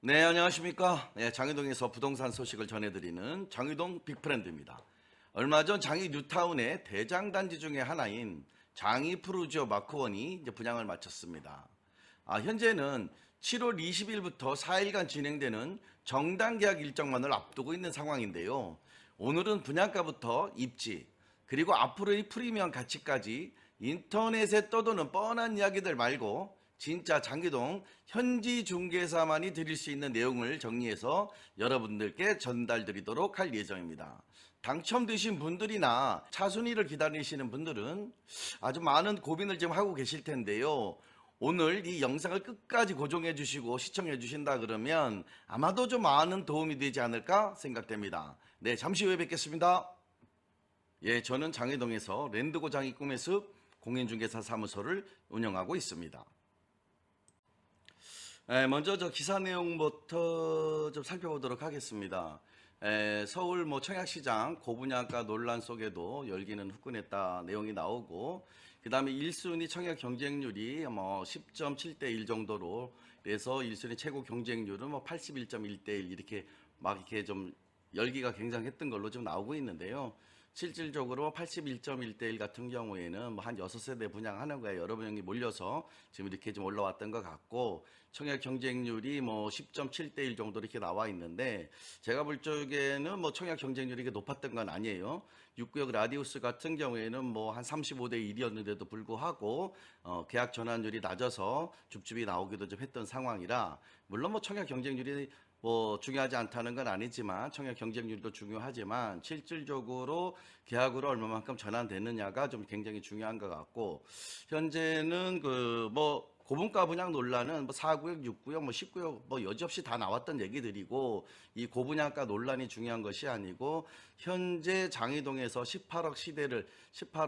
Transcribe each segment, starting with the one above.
네, 안녕하십니까. 네, 장희동에서 부동산 소식을 전해드리는 장희동 빅프렌드입니다. 얼마 전 장희 뉴타운의 대장단지 중에 하나인 장희 프루지오 마크원이 이제 분양을 마쳤습니다. 현재는 7월 20일부터 4일간 진행되는 정당 계약 일정만을 앞두고 있는 상황인데요. 오늘은 분양가부터 입지, 그리고 앞으로의 프리미엄 가치까지 인터넷에 떠도는 뻔한 이야기들 말고 진짜 장기동 현지 중개사만이 드릴 수 있는 내용을 정리해서 여러분들께 전달드리도록 할 예정입니다. 당첨되신 분들이나 차순위를 기다리시는 분들은 아주 많은 고민을 지금 하고 계실 텐데요. 오늘 이 영상을 끝까지 고정해 주시고 시청해 주신다 그러면 아마도 좀 많은 도움이 되지 않을까 생각됩니다. 네, 잠시 후에 뵙겠습니다. 예, 저는 장희동에서 랜드고 장희 꿈의 숲 공인중개사 사무소를 운영하고 있습니다. 먼저 저 기사 내용부터 좀 살펴보도록 하겠습니다. 서울 청약시장 고분양가 논란 속에도 열기는 후끈했다 내용이 나오고, 그 다음에 1순위 청약 경쟁률이 10.7대 1 정도로, 그래서 1순위 최고 경쟁률은 81.1대 1 이렇게 막 이렇게 좀 열기가 굉장했던 걸로 좀 나오고 있는데요. 실질적으로 81.1대 1 같은 경우에는 한 6세대 분양하는 거에 여러 명이 몰려서 지금 이렇게 좀 올라왔던 것 같고, 청약 경쟁률이 10.7대 1 정도 이렇게 나와 있는데, 제가 볼 적에는 청약 경쟁률이 이게 높았던 건 아니에요. 6구역 라디우스 같은 경우에는 한 35대 1이었는데도 불구하고 계약 전환율이 낮아서 줍줍이 나오기도 좀 했던 상황이라, 물론 청약 경쟁률이 중요하지 않다는 건 아니지만, 청약 경쟁률도 중요하지만 실질적으로 계약으로 얼마만큼 전환됐느냐가 좀 굉장히 중요한 것 같고, 현재는 고분가 분양 논란은 4구역, 6구역, 10구역 여지없이 다 나왔던 얘기들이고, 이 고분양가 논란이 중요한 것이 아니고 현재 장희동에서 18억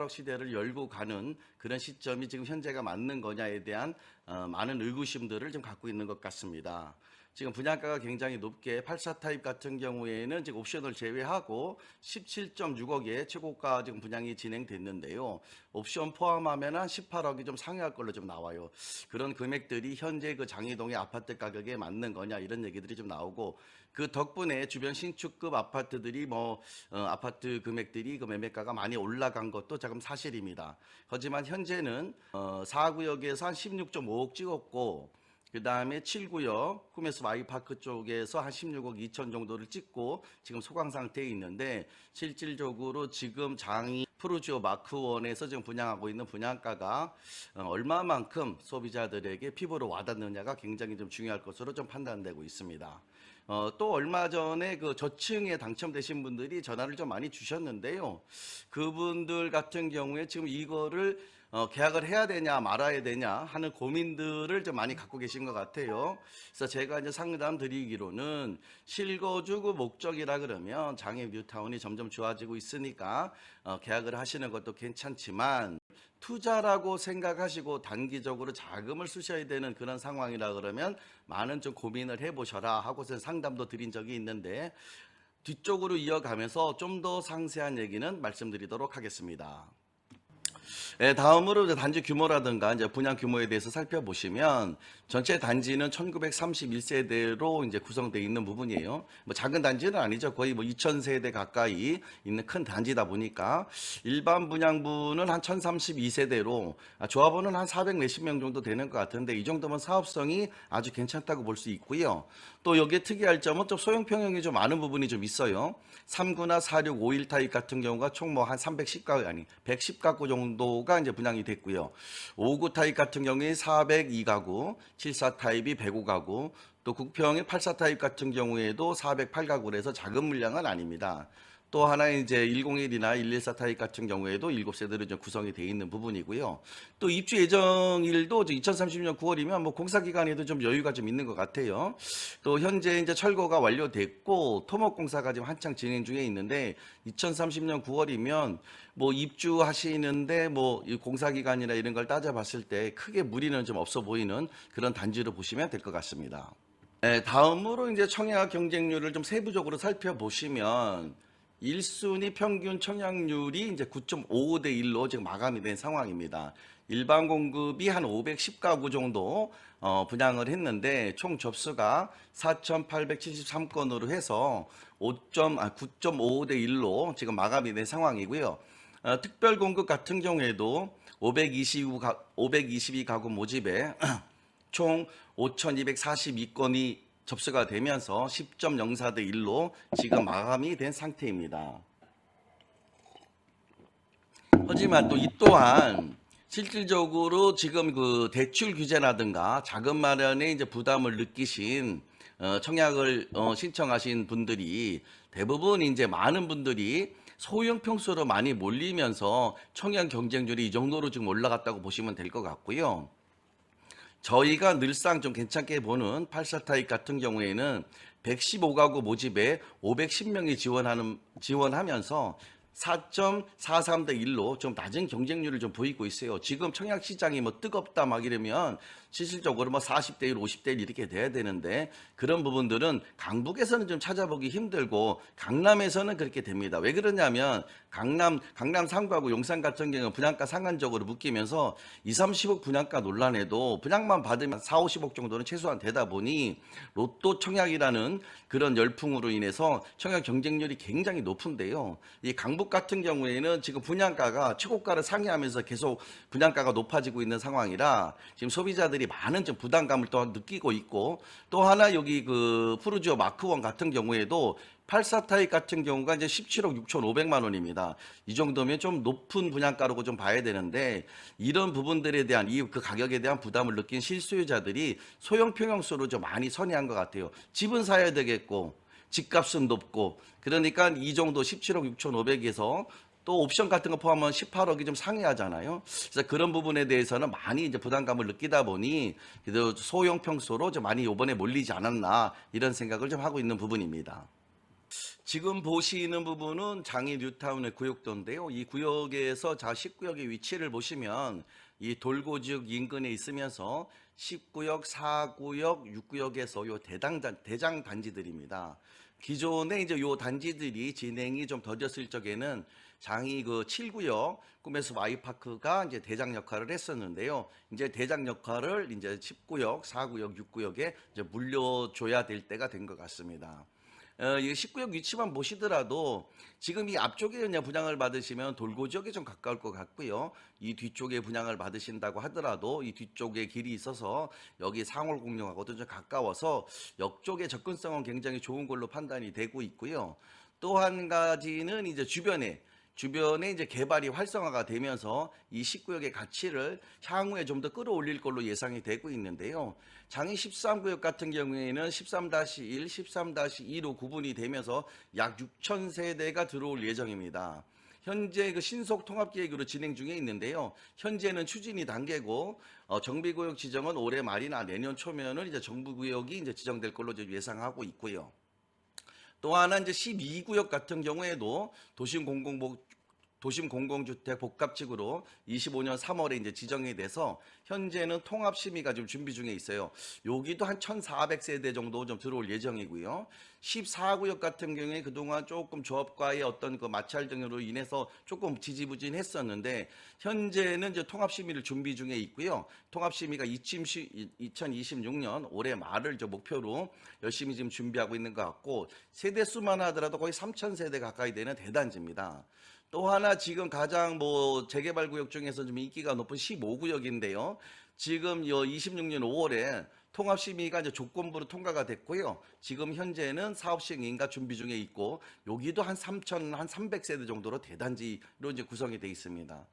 시대를 열고 가는 그런 시점이 지금 현재가 맞는 거냐에 대한 많은 의구심들을 좀 갖고 있는 것 같습니다. 지금 분양가가 굉장히 높게 84 타입 같은 경우에는 지금 옵션을 제외하고 17.6억의 최고가 지금 분양이 진행됐는데요. 옵션 포함하면 한 18억이 좀 상회할 걸로 좀 나와요. 그런 금액들이 현재 그 장희동의 아파트 가격에 맞는 거냐 이런 얘기들이 좀 나오고, 그 덕분에 주변 신축급 아파트들이 아파트 금액들이 그 매매가가 많이 올라간 것도 조금 사실입니다. 하지만 현재는 4구역에서 한 16.5억 찍었고, 그 다음에 7구역 꿈에서 마이파크 쪽에서 한 16억 2천 정도를 찍고 지금 소강 상태에 있는데, 실질적으로 지금 장희 프루지오 마크원에서 지금 분양하고 있는 분양가가 얼마만큼 소비자들에게 피부로 와닿느냐가 굉장히 좀 중요할 것으로 좀 판단되고 있습니다. 또 얼마 전에 그 저층에 당첨되신 분들이 전화를 좀 많이 주셨는데요. 그분들 같은 경우에 지금 이거를 계약을 해야 되냐 말아야 되냐 하는 고민들을 좀 많이 갖고 계신 것 같아요. 그래서 제가 이제 상담 드리기로는 실거주 목적이라 그러면 장애 뉴타운이 점점 좋아지고 있으니까 계약을 하시는 것도 괜찮지만, 투자라고 생각하시고 단기적으로 자금을 쓰셔야 되는 그런 상황이라 그러면 많은 좀 고민을 해보셔라 하고서 상담도 드린 적이 있는데, 뒤쪽으로 이어가면서 좀 더 상세한 얘기는 말씀드리도록 하겠습니다. 다음으로 이제 단지 규모라든가 이제 분양 규모에 대해서 살펴보시면, 전체 단지는 1931세대로 이제 구성되어 있는 부분이에요. 작은 단지는 아니죠. 거의 2000세대 가까이 있는 큰 단지다 보니까, 일반 분양부는 한 1032세대로 조합원은 한 400 몇십 명 정도 되는 것 같은데, 이 정도면 사업성이 아주 괜찮다고 볼 수 있고요. 또 여기에 특이할 점은 좀 소형 평형이 좀 많은 부분이 좀 있어요. 3구나 46, 51 타입 같은 경우가 총 한 310가구 110가구 정도가 이제 분양이 됐고요. 59 타입 같은 경우에 402가구, 74 타입이 105가구, 또 국평의 84 타입 같은 경우에도 408가구라서 작은 물량은 아닙니다. 또 하나 이제 101이나 114 타입 같은 경우에도 7세대로 좀 구성이 되어 있는 부분이고요. 또 입주 예정일도 2030년 9월이면 공사 기간에도 좀 여유가 좀 있는 것 같아요. 또 현재 이제 철거가 완료됐고 토목 공사가 지금 한창 진행 중에 있는데, 2030년 9월이면 입주하시는데 이 공사 기간이나 이런 걸 따져봤을 때 크게 무리는 좀 없어 보이는 그런 단지로 보시면 될 것 같습니다. 다음으로 이제 청약 경쟁률을 좀 세부적으로 살펴보시면, 1순위 평균 청약률이 이제 9.55대 1로 지금 마감이 된 상황입니다. 일반 공급이 한 510가구 정도 분양을 했는데 총 접수가 4,873건으로 해서 9.55대 1로 지금 마감이 된 상황이고요. 특별 공급 같은 경우에도 522가구 모집에 총 5,242건이 접수가 되면서 10.04대 1로 지금 마감이 된 상태입니다. 하지만 또 이 또한 실질적으로 지금 그 대출 규제라든가 자금 마련에 이제 부담을 느끼신 청약을 신청하신 분들이 대부분 이제 많은 분들이 소형 평수로 많이 몰리면서 청약 경쟁률이 이 정도로 지금 올라갔다고 보시면 될 것 같고요. 저희가 늘상 좀 괜찮게 보는 84 타입 같은 경우에는 115가구 모집에 510명이 지원하면서 4.43대 1로 좀 낮은 경쟁률을 좀 보이고 있어요. 지금 청약 시장이 뭐 뜨겁다 막 이러면 실질적으로 뭐 40대 1, 50대 1 이렇게 돼야 되는데 그런 부분들은 강북에서는 좀 찾아보기 힘들고 강남에서는 그렇게 됩니다. 왜 그러냐면 강남 상구하고 용산 같은 경우는 분양가 상한적으로 묶이면서 2, 30억 분양가 논란에도 분양만 받으면 4, 50억 정도는 최소한 되다 보니 로또 청약이라는 그런 열풍으로 인해서 청약 경쟁률이 굉장히 높은데요. 이 강북 같은 경우에는 지금 분양가가 최고가를 상회하면서 계속 분양가가 높아지고 있는 상황이라 지금 소비자들이 많은 좀 부담감을 또 느끼고 있고 또 하나 여기 그 푸르지오 마크원 같은 경우에도 84 타입 같은 경우가 이제 17억 6,500만 원입니다. 이 정도면 좀 높은 분양가라고 좀 봐야 되는데 이런 부분들에 대한 그 가격에 대한 부담을 느낀 실수요자들이 소형 평형수로 좀 많이 선회한 것 같아요. 집은 사야 되겠고 집값은 높고 그러니까 이 정도 17억 6,500에서 또 옵션 같은 거 포함하면 18억이 좀 상회하잖아요. 그래서 그런 부분에 대해서는 많이 이제 부담감을 느끼다 보니 그래도 소형 평수로 좀 많이 이번에 몰리지 않았나 이런 생각을 좀 하고 있는 부분입니다. 지금 보시는 부분은 장이 뉴타운의 구역도인데요. 이 구역에서 19역의 위치를 보시면 이 돌고지역 인근에 있으면서 10구역, 4구역, 6구역에서 요 대장 단지들입니다. 기존에 이제 요 단지들이 진행이 좀 더뎠을 적에는 장이 그 7구역 꿈에서 와이파크가 이제 대장 역할을 했었는데요. 이제 대장 역할을 이제 10구역, 4구역, 6구역에 이제 물려줘야 될 때가 된 것 같습니다. 이 19역 위치만 보시더라도 지금 이 앞쪽에 그냥 분양을 받으시면 돌고 지역에 좀 가까울 것 같고요. 이 뒤쪽에 분양을 받으신다고 하더라도 이 뒤쪽에 길이 있어서 여기 상월공역하고도 좀 가까워서 역 쪽의 접근성은 굉장히 좋은 걸로 판단이 되고 있고요. 또 한 가지는 이제 주변에 이제 개발이 활성화가 되면서 이 19역의 가치를 향후에 좀 더 끌어올릴 걸로 예상이 되고 있는데요. 장이 13구역 같은 경우에는 13-1, 13-2로 구분이 되면서 약 6,000세대가 들어올 예정입니다. 현재 그 신속 통합 계획으로 진행 중에 있는데요. 현재는 추진이 단계고 정비구역 지정은 올해 말이나 내년 초면은 이제 정부구역이 이제 지정될 걸로 예상하고 있고요. 또 하나 이제 12구역 같은 경우에도 도심 공공주택 복합지구로 25년 3월에 이제 지정이 돼서 현재는 통합 심의가 지금 준비 중에 있어요. 여기도 한 1,400세대 정도 좀 들어올 예정이고요. 14구역 같은 경우에 그동안 조금 조합과의 어떤 그 마찰 등으로 인해서 조금 지지부진했었는데 현재는 이제 통합 심의를 준비 중에 있고요. 통합 심의가 2026년 올해 말을 이제 목표로 열심히 지금 준비하고 있는 것 같고 세대 수만 하더라도 거의 3,000세대 가까이 되는 대단지입니다. 또 하나 지금 가장 뭐 재개발 구역 중에서 좀 인기가 높은 15구역인데요. 지금 26년 5월에 통합 심의가 이제 조건부로 통과가 됐고요. 지금 현재는 사업 시행 인가 준비 중에 있고 여기도 한 300세대 정도로 대단지로 이제 구성이 되어 있습니다.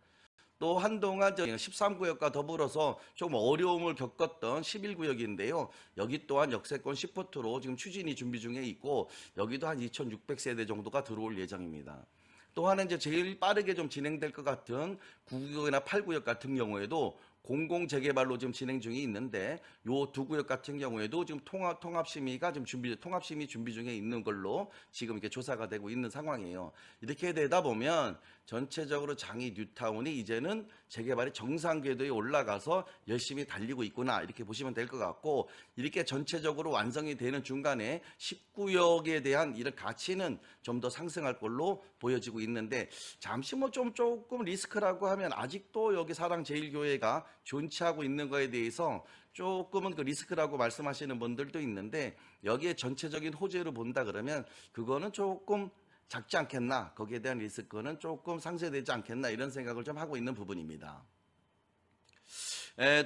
또 한동안 13구역과 더불어서 좀 어려움을 겪었던 11구역인데요. 여기 또한 역세권 10포트로 지금 추진이 준비 중에 있고 여기도 한 2,600세대 정도가 들어올 예정입니다. 또 하나 이제 제일 빠르게 좀 진행될 것 같은 9구역이나 8구역 같은 경우에도 공공 재개발로 지금 진행 중에 있는데 요 두 구역 같은 경우에도 지금 통합 심의가 지금 통합 심의 준비 중에 있는 걸로 지금 이렇게 조사가 되고 있는 상황이에요. 이렇게 되다 보면 전체적으로 장이 뉴타운이 이제는 재개발의 정상 궤도에 올라가서 열심히 달리고 있구나 이렇게 보시면 될 것 같고, 이렇게 전체적으로 완성이 되는 중간에 19역에 대한 이런 가치는 좀 더 상승할 걸로 보여지고 있는데, 잠시 뭐 조금 리스크라고 하면 아직도 여기 사랑제일교회가 존치하고 있는 거에 대해서 조금은 그 리스크라고 말씀하시는 분들도 있는데, 여기에 전체적인 호재로 본다 그러면 그거는 조금 작지 않겠나, 거기에 대한 리스크는 조금 상쇄되지 않겠나 이런 생각을 좀 하고 있는 부분입니다.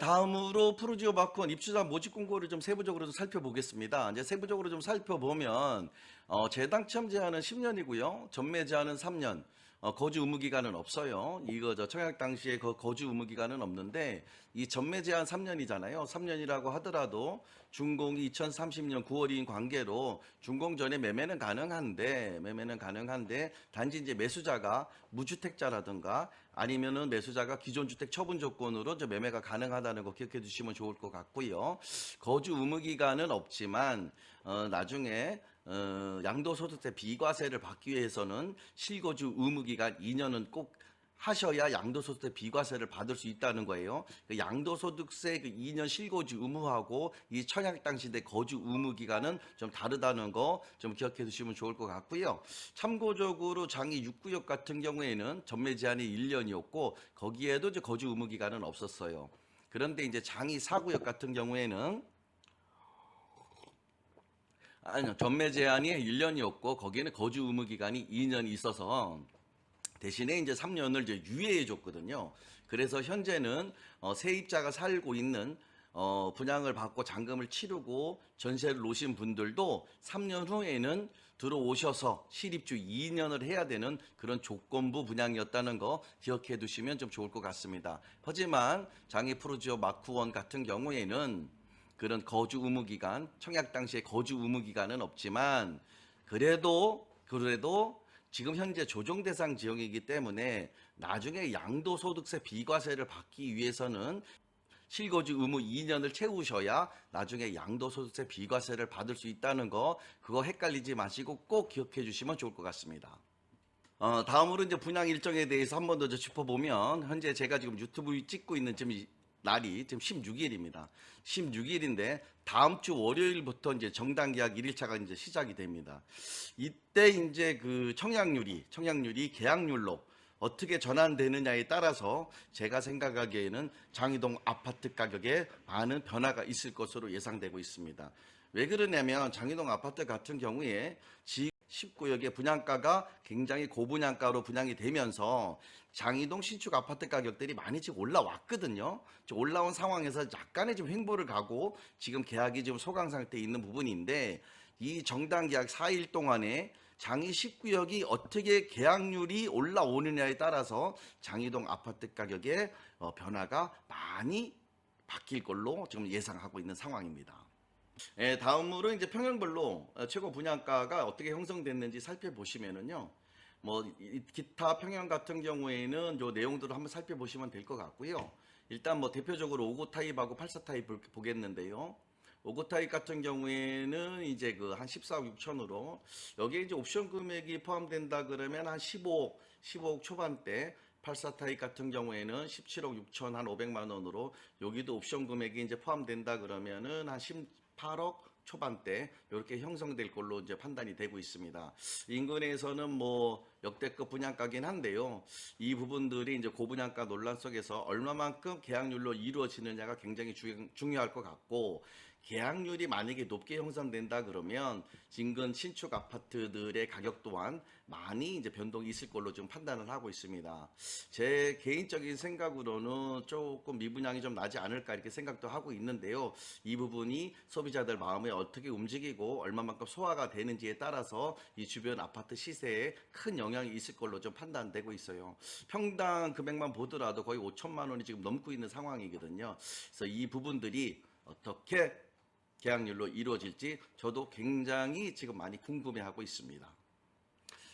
다음으로 프루지오 마크원 입주자 모집 공고를 좀 세부적으로 좀 살펴보겠습니다. 이제 세부적으로 좀 살펴보면 재당 체험 제한은 10년이고요. 전매 제한은 3년. 거주 의무 기간은 없어요. 이거 청약 당시에 거주 의무 기간은 없는데, 이 전매 제한 3년이잖아요. 3년이라고 하더라도 준공이 2030년 9월인 관계로 준공 전에 매매는 가능한데 단지 이제 매수자가 무주택자라든가 아니면은 매수자가 기존 주택 처분 조건으로 이제 매매가 가능하다는 거 기억해 주시면 좋을 것 같고요. 거주 의무 기간은 없지만 나중에 양도소득세 비과세를 받기 위해서는 실거주 의무기간 2년은 꼭 하셔야 양도소득세 비과세를 받을 수 있다는 거예요. 그 양도소득세 그 2년 실거주 의무하고 이 청약 당시의 거주 의무 기간은 좀 다르다는 거 좀 기억해 두시면 좋을 것 같고요. 참고적으로 장이 6구역 같은 경우에는 전매 제한이 1년이었고 거기에도 이제 거주 의무 기간은 없었어요. 그런데 이제 장이 4구역 같은 경우에는 아니요, 전매 제한이 1년이었고 거기에는 거주 의무 기간이 2년이 있어서 대신에 이제 3년을 이제 유예해 줬거든요. 그래서 현재는 세입자가 살고 있는 분양을 받고 잔금을 치르고 전세를 놓으신 분들도 3년 후에는 들어오셔서 실입주 2년을 해야 되는 그런 조건부 분양이었다는 거 기억해 두시면 좀 좋을 것 같습니다. 하지만 장이 프루지오 마크원 같은 경우에는 그런 거주 의무 기간, 청약 당시에 거주 의무 기간은 없지만 그래도 지금 현재 조정 대상 지역이기 때문에 나중에 양도소득세 비과세를 받기 위해서는 실거주 의무 2년을 채우셔야 나중에 양도소득세 비과세를 받을 수 있다는 거, 그거 헷갈리지 마시고 꼭 기억해 주시면 좋을 것 같습니다. 다음으로 이제 분양 일정에 대해서 한 번 더 짚어보면, 현재 제가 지금 유튜브 찍고 있는 지금 날이 지금 16일입니다. 16일인데 다음 주 월요일부터 이제 정당 계약 1일차가 이제 시작이 됩니다. 이때 이제 그 청약률이 계약률로 어떻게 전환되느냐에 따라서 제가 생각하기에는 장이동 아파트 가격에 많은 변화가 있을 것으로 예상되고 있습니다. 왜 그러냐면 장이동 아파트 같은 경우에 19역의 분양가가 굉장히 고분양가로 분양이 되면서 장이동 신축 아파트 가격들이 많이 지금 올라왔거든요. 올라온 상황에서 약간의 지금 횡보를 가고 지금 계약이 지금 소강 상태에 있는 부분인데, 이 정당 계약 4일 동안에 장이 19역이 어떻게 계약률이 올라오느냐에 따라서 장이동 아파트 가격의 변화가 많이 바뀔 걸로 지금 예상하고 있는 상황입니다. 다음으로 이제 평형별로 최고 분양가가 어떻게 형성됐는지 살펴보시면은요. 뭐 기타 평형 같은 경우에는 요 내용들을 한번 살펴보시면 될 것 같고요. 일단 뭐 대표적으로 5구 타입하고 84 타입 보겠는데요. 5구 타입 같은 경우에는 이제 그 한 14억 6천으로, 여기에 이제 옵션 금액이 포함된다 그러면 한 15억 초반대, 84 타입 같은 경우에는 17억 6천 한 500만 원으로, 여기도 옵션 금액이 이제 포함된다 그러면은 한 18억 초반대 이렇게 형성될 걸로 이제 판단이 되고 있습니다. 인근에서는 뭐 역대급 분양가긴 한데요. 이 부분들이 이제 고분양가 논란 속에서 얼마만큼 계약률로 이루어지느냐가 굉장히 중요할 것 같고, 계약률이 만약에 높게 형성된다 그러면 인근 신축 아파트들의 가격 또한 많이 이제 변동이 있을 걸로 좀 판단을 하고 있습니다. 제 개인적인 생각으로는 조금 미분양이 좀 나지 않을까 이렇게 생각도 하고 있는데요. 이 부분이 소비자들 마음에 어떻게 움직이고 얼마만큼 소화가 되는지에 따라서 이 주변 아파트 시세에 큰 영향이 있을 걸로 좀 판단되고 있어요. 평당 금액만 보더라도 거의 5천만 원이 지금 넘고 있는 상황이거든요. 그래서 이 부분들이 어떻게 계약률로 이루어질지 저도 굉장히 지금 많이 궁금해하고 있습니다.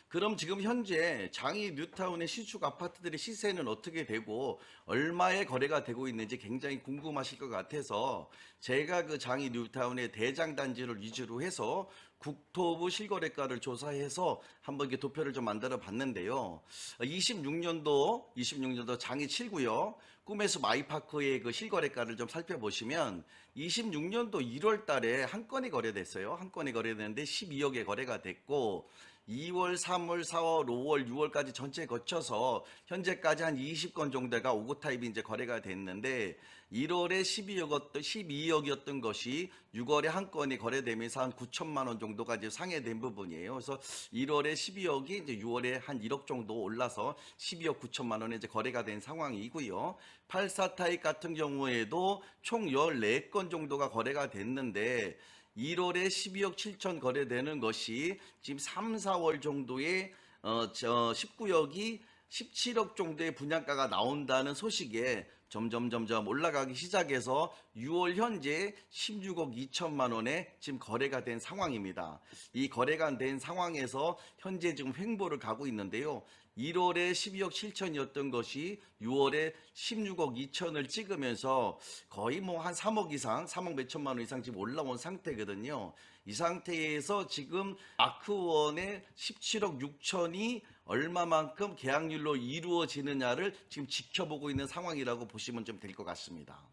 그럼 지금 현재 장이 뉴타운의 신축 아파트들의 시세는 어떻게 되고 얼마에 거래가 되고 있는지 굉장히 궁금하실 것 같아서 제가 그 장이 뉴타운의 대장 단지를 위주로 해서 국토부 실거래가를 조사해서 한번 이렇게 도표를 좀 만들어 봤는데요. 26년도 장이 7구역 꿈의 숲 아이파크의 그 실거래가를 좀 살펴보시면 26년도 1월 달에 한 건이 거래됐어요. 한 건이 거래됐는데 12억에 거래가 됐고 2월, 3월, 4월, 5월, 6월까지 전체 거쳐서 현재까지 한 20건 정도가 오고 타입이 이제 거래가 됐는데 1월에 12억이었던 것이 6월에 한 건이 거래되면서 한 9천만 원 정도가 이제 상회된 부분이에요. 그래서 1월에 12억이 이제 6월에 한 1억 정도 올라서 12억 9천만 원에 이제 거래가 된 상황이고요. 84 타입 같은 경우에도 총 14건 정도가 거래가 됐는데 1월에 12억 7천 거래되는 것이 지금 3, 4월 정도에 19억이 17억 정도의 분양가가 나온다는 소식에 점점 올라가기 시작해서 6월 현재 16억 2천만 원에 지금 거래가 된 상황입니다. 이 거래가 된 상황에서 현재 지금 횡보를 가고 있는데요. 1월에 12억 7천이었던 것이 6월에 16억 2천을 찍으면서 거의 뭐 한 3억 이상, 3억 몇천만 원 이상 지금 올라온 상태거든요. 이 상태에서 지금 마크원의 17억 6천이 얼마만큼 계약률로 이루어지느냐를 지금 지켜보고 있는 상황이라고 보시면 좀 될 것 같습니다.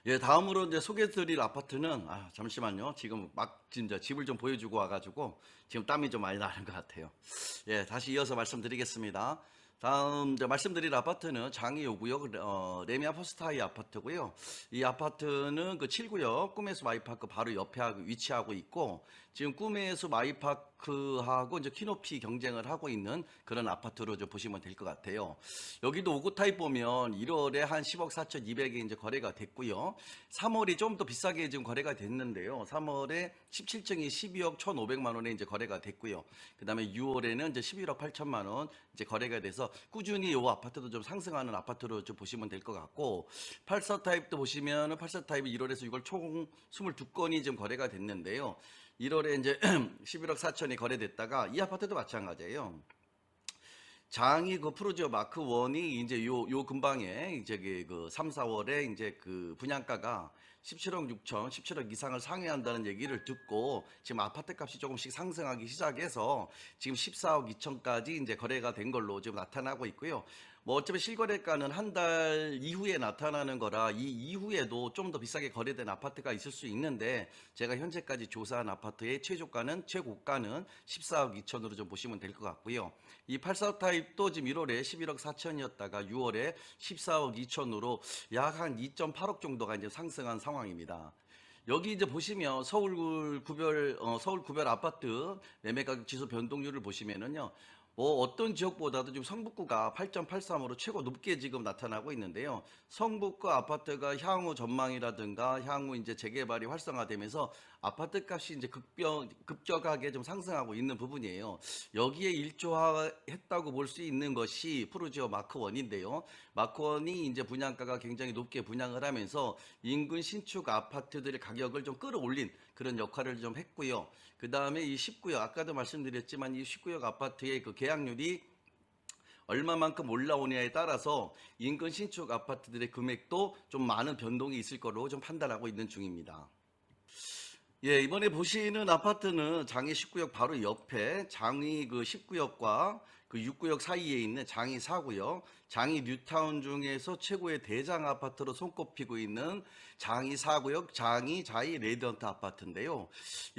예, 다음으로 이제 소개해드릴 아파트는 잠시만요. 지금 진짜 집을 좀 보여주고 와가지고 지금 땀이 좀 많이 나는 것 같아요. 예, 다시 이어서 말씀드리겠습니다. 다음 이제 말씀드릴 아파트는 장이 5구역 레미안 퍼스트하이 아파트고요. 이 아파트는 그 7구역 꿈의 숲 아이파크 바로 옆에 위치하고 있고 지금 꿈의 숲 아이파크하고 이제 키높이 경쟁을 하고 있는 그런 아파트로 좀 보시면 될 것 같아요. 여기도 5구 타입 보면 1월에 한 10억 4,200에 이제 거래가 됐고요. 3월이 좀 더 비싸게 지금 거래가 됐는데요. 3월에 17층이 12억 1,500만 원에 이제 거래가 됐고요. 그다음에 6월에는 이제 11억 8천만 원 이제 거래가 돼서 꾸준히 이 아파트도 좀 상승하는 아파트로 좀 보시면 될 것 같고 84 타입도 보시면은 84 타입이 1월에서 6월 총 22건이 지금 거래가 됐는데요. 1월에 이제 11억 4천이 거래됐다가 이 아파트도 마찬가지예요. 장이 그 프로지오 마크 1이 이제 요 근방에 이제 그 3, 4월에 이제 그 분양가가 17억 6천, 17억 이상을 상회한다는 얘기를 듣고 지금 아파트 값이 조금씩 상승하기 시작해서 지금 14억 2천까지 이제 거래가 된 걸로 지금 나타나고 있고요. 뭐 어차피 실거래가는 한 달 이후에 나타나는 거라 이 이후에도 좀 더 비싸게 거래된 아파트가 있을 수 있는데 제가 현재까지 조사한 아파트의 최고가는 14억 2천으로 좀 보시면 될 것 같고요. 이 84 타입도 지금 1월에 11억 4천이었다가 6월에 14억 2천으로 약 한 2.8억 정도가 이제 상승한 상황입니다. 여기 이제 보시면 서울 구별 아파트 매매 가격 지수 변동률을 보시면은요. 뭐 어떤 지역보다도 지금 성북구가 8.83으로 최고 높게 지금 나타나고 있는데요. 성북구 아파트가 향후 전망이라든가 향후 이제 재개발이 활성화되면서 아파트 값이 이제 급격하게 좀 상승하고 있는 부분이에요. 여기에 일조했다고 볼 수 있는 것이 프로지오 마크 1인데요. 마크 1이 이제 분양가가 굉장히 높게 분양을 하면서 인근 신축 아파트들의 가격을 좀 끌어올린 그런 역할을 좀 했고요. 그 다음에 이 19역 아까도 말씀드렸지만 이 19역 아파트의 그 계약률이 얼마만큼 올라오냐에 따라서 인근 신축 아파트들의 금액도 좀 많은 변동이 있을 거로 좀 판단하고 있는 중입니다. 예, 이번에 보시는 아파트는 장이 19역 바로 옆에 장이 그 19역과 그 6구역 사이에 있는 장이 4구역, 장이 뉴타운 중에서 최고의 대장 아파트로 손꼽히고 있는 장이 4구역, 장이 자이 레디언트 아파트인데요.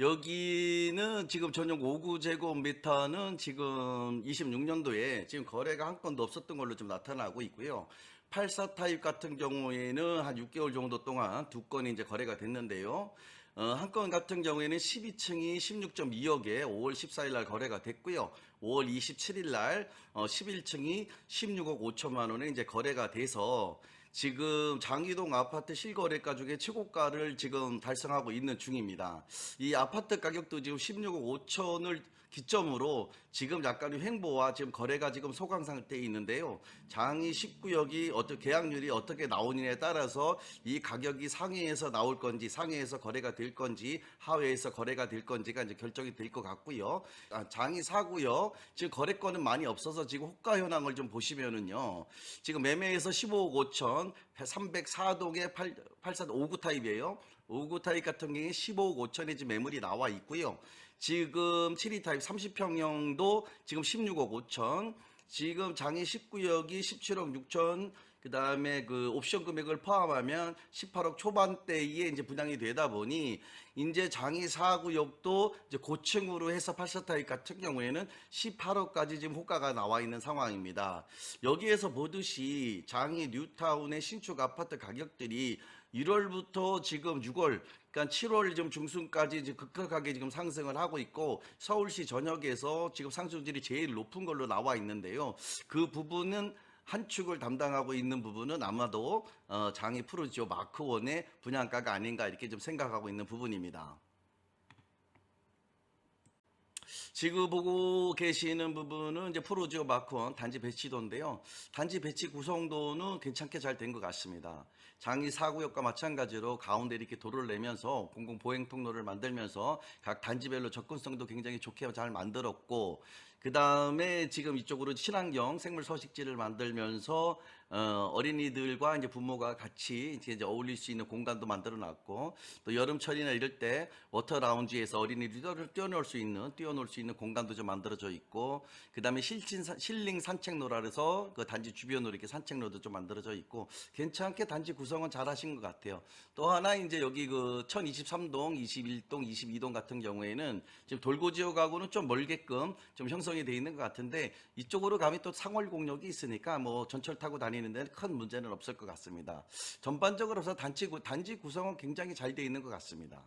여기는 지금 전용 5구제곱미터는 지금 26년도에 지금 거래가 한 건도 없었던 걸로 좀 나타나고 있고요. 84 타입 같은 경우에는 한 6개월 정도 동안 두 건이 이제 거래가 됐는데요. 한 건 같은 경우에는 12층이 16.2억에 5월 14일 날 거래가 됐고요. 5월 27일 날 11층이 16억 5천만 원에 이제 거래가 돼서 지금 장이동 아파트 실거래가 중에 최고가를 지금 달성하고 있는 중입니다. 이 아파트 가격도 지금 16억 5천을 기점으로 지금 약간의 횡보와 지금 거래가 지금 소강 상태에 있는데요. 장이 19역이 계약률이 어떻게 나오느냐에 따라서 이 가격이 상위에서 나올 건지, 상위에서 거래가 될 건지, 하위에서 거래가 될 건지가 이제 결정이 될 것 같고요. 장이 4구역 지금 거래권은 많이 없어서 지금 호가 현황을 좀 보시면은요. 지금 매매에서 15억 5천 304동의 84 5구 타입이에요. 5구 타입 같은 경우에 15억 5천에 지금 매물이 나와 있고요. 지금 7위 타입 30평형도 지금 16억 5천, 지금 장이 19역이 17억 6천, 그 다음에 그 옵션 금액을 포함하면 18억 초반대에 이제 분양이 되다 보니 이제 장이 4구역도 이제 고층으로 해서 84 타입 같은 경우에는 18억까지 지금 호가가 나와 있는 상황입니다. 여기에서 보듯이 장이 뉴타운의 신축 아파트 가격들이 1월부터 지금 6월, 그러니까 7월 좀 중순까지 지금 급격하게 지금 상승을 하고 있고 서울시 전역에서 지금 상승률이 제일 높은 걸로 나와 있는데요. 그 부분은 한 축을 담당하고 있는 부분은 아마도 장이 푸르지오 마크1의 분양가가 아닌가 이렇게 좀 생각하고 있는 부분입니다. 지금 보고 계시는 부분은 이제 푸르지오 마크1 단지 배치도인데요. 단지 배치 구성도는 괜찮게 잘 된 것 같습니다. 장이 4구역과 마찬가지로 가운데 이렇게 도로를 내면서 공공 보행 통로를 만들면서 각 단지별로 접근성도 굉장히 좋게 잘 만들었고, 그 다음에 지금 이쪽으로 친환경 생물 서식지를 만들면서 어린이들과 이제 부모가 같이 이제 어울릴 수 있는 공간도 만들어 놨고, 또 여름철이나 이럴 때 워터 라운지에서 어린이들을 뛰어놀 수 있는 공간도 좀 만들어져 있고, 그 다음에 실링 산책로라 해서 그 단지 주변으로 이렇게 산책로도 좀 만들어져 있고, 괜찮게 단지 구성은 잘 하신 것 같아요. 또 하나 이제 여기 그 1023동, 21동, 22동 같은 경우에는 지금 돌고지역하고는 좀 멀게끔 좀 형성이 돼 있는 것 같은데, 이쪽으로 가면 또 상월공역이 있으니까 뭐 전철 타고 다니는 데는 큰 문제는 없을 것 같습니다. 전반적으로 해서 단지 구성은 굉장히 잘 돼 있는 것 같습니다.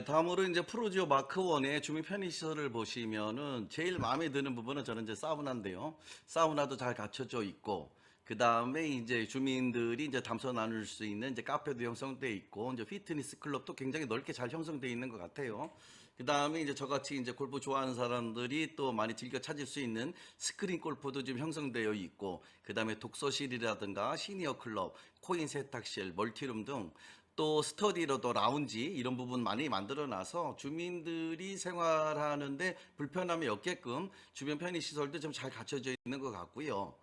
다음으로 이제 푸르지오 마크1의 주민 편의시설을 보시면은 제일 마음에 드는 부분은 저는 이제 사우나인데요. 사우나도 잘 갖춰져 있고, 그 다음에 이제 주민들이 이제 담소 나눌 수 있는 이제 카페도 형성돼 있고, 이제 피트니스 클럽도 굉장히 넓게 잘 형성돼 있는 것 같아요. 그 다음에 이제 저같이 이제 골프 좋아하는 사람들이 또 많이 즐겨 찾을 수 있는 스크린 골프도 지금 형성되어 있고, 그 다음에 독서실이라든가 시니어 클럽, 코인 세탁실, 멀티룸 등 또 스터디로도 라운지 이런 부분 많이 만들어놔서 주민들이 생활하는데 불편함이 없게끔 주변 편의시설도 좀 잘 갖춰져 있는 것 같고요.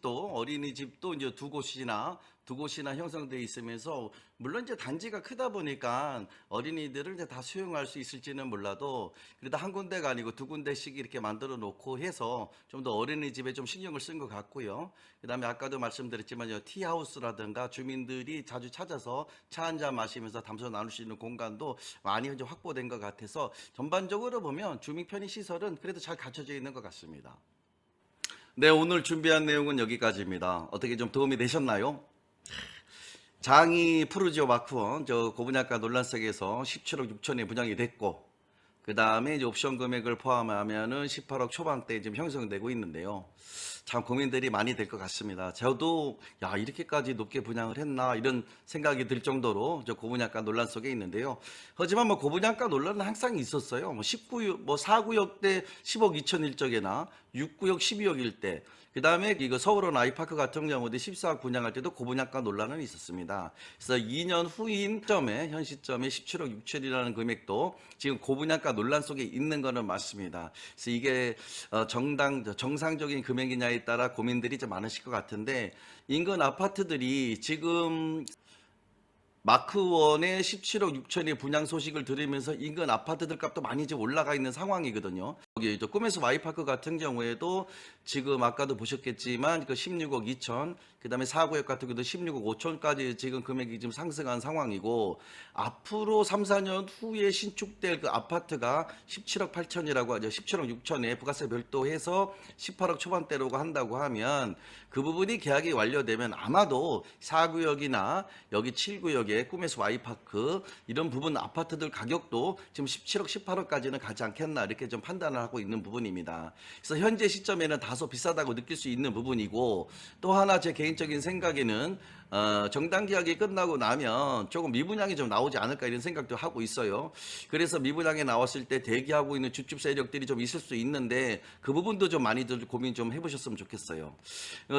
어린이집도 이제 두 곳이나 형성되어 있으면서, 물론 이제 단지가 크다 보니까 어린이들을 이제 다 수용할 수 있을지는 몰라도 그래도 한 군데가 아니고 두 군데씩 이렇게 만들어 놓고 해서 좀 더 어린이집에 좀 신경을 쓴 것 같고요. 그 다음에 아까도 말씀드렸지만 티하우스라든가 주민들이 자주 찾아서 차 한잔 마시면서 담소 나눌 수 있는 공간도 많이 이제 확보된 것 같아서 전반적으로 보면 주민 편의 시설은 그래도 잘 갖춰져 있는 것 같습니다. 네, 오늘 준비한 내용은 여기까지입니다. 어떻게 좀 도움이 되셨나요? 장이 푸르지오 마크1 저 고분양가 논란 속에서 17억 6천에 분양이 됐고, 그 다음에 이제 옵션 금액을 포함하면은 18억 초반대에 지금 형성되고 있는데요. 참 고민들이 많이 될 것 같습니다. 저도 이렇게까지 높게 분양을 했나 이런 생각이 들 정도로 저 고분양가 논란 속에 있는데요. 하지만 뭐 고분양가 논란은 항상 있었어요. 뭐 4구역 때 10억 2천 일적에나 6구역 12억일 때, 그 다음에 이거 서울원 아이파크 같은 경우도 14억 분양할 때도 고분양가 논란은 있었습니다. 그래서 2년 후인 현 시점에 17억 6천이라는 금액도 지금 고분양가 논란 속에 있는 거는 맞습니다. 그래서 이게 정상적인 금액이냐에 따라 고민들이 좀 많으실 것 같은데, 인근 아파트들이 지금 마크1의 17억 6천의 분양 소식을 들으면서 인근 아파트들 값도 많이 이제 올라가 있는 상황이거든요. 여기 꿈의 숲 아이파크 같은 경우에도 지금 아까도 보셨겠지만 그 16억 2천, 그 다음에 4구역 같은 경우도 16억 5천까지 지금 금액이 지금 상승한 상황이고, 앞으로 3, 4년 후에 신축될 그 아파트가 17억 8천이라고 하죠. 17억 6천에 부가세 별도해서 18억 초반대라고 한다고 하면, 그 부분이 계약이 완료되면 아마도 4구역이나 여기 7구역의 꿈의 숲 아이파크 이런 부분 아파트들 가격도 지금 17억 18억까지는 가지 않겠나 이렇게 좀 판단을 하고 있는 부분입니다. 그래서 현재 시점에는 다소 비싸다고 느낄 수 있는 부분이고, 또 하나 제 개인적인 생각에는 정당 계약이 끝나고 나면 조금 미분양이 좀 나오지 않을까 이런 생각도 하고 있어요. 그래서 미분양에 나왔을 때 대기하고 있는 주축 세력들이 좀 있을 수 있는데 그 부분도 좀 많이들 고민 좀 해보셨으면 좋겠어요.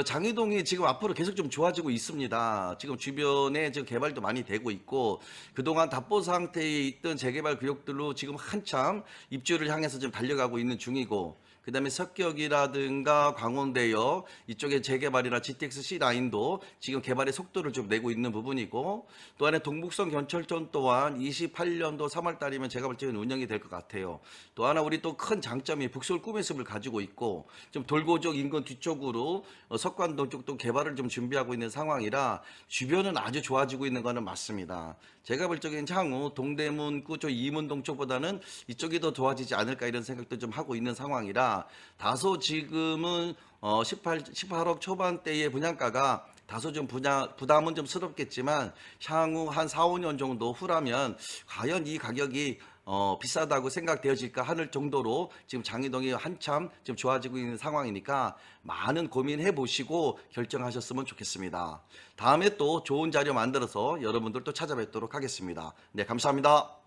장이동이 지금 앞으로 계속 좀 좋아지고 있습니다. 지금 주변에 지금 개발도 많이 되고 있고, 그동안 답보 상태에 있던 재개발 구역들로 지금 한참 입주를 향해서 좀 달려가고 있는 중이고, 그다음에 석격이라든가 광원대역 이쪽에 재개발이나 GTX-C 라인도 지금 개발의 속도를 좀 내고 있는 부분이고, 또 하나 동북선 경철선 또한 28년도 3월 달이면 제가 볼 때는 운영이 될 것 같아요. 또 하나 우리 또 큰 장점이 북서울 꿈의 숲을 가지고 있고, 좀 돌고적 인근 뒤쪽으로 석관동 쪽도 개발을 좀 준비하고 있는 상황이라 주변은 아주 좋아지고 있는 것은 맞습니다. 제가 볼 적엔 향후 동대문구 쪽 이문동 쪽보다는 이쪽이 더 좋아지지 않을까 이런 생각도 좀 하고 있는 상황이라, 다소 지금은 18억 초반대의 분양가가 다소 좀 부담은 좀 스럽겠지만, 향후 한 4, 5년 정도 후라면 과연 이 가격이 비싸다고 생각되어질까 하는 정도로 지금 장이동이 한참 좀 좋아지고 있는 상황이니까 많은 고민해 보시고 결정하셨으면 좋겠습니다. 다음에 또 좋은 자료 만들어서 여러분들 또 찾아뵙도록 하겠습니다. 네, 감사합니다.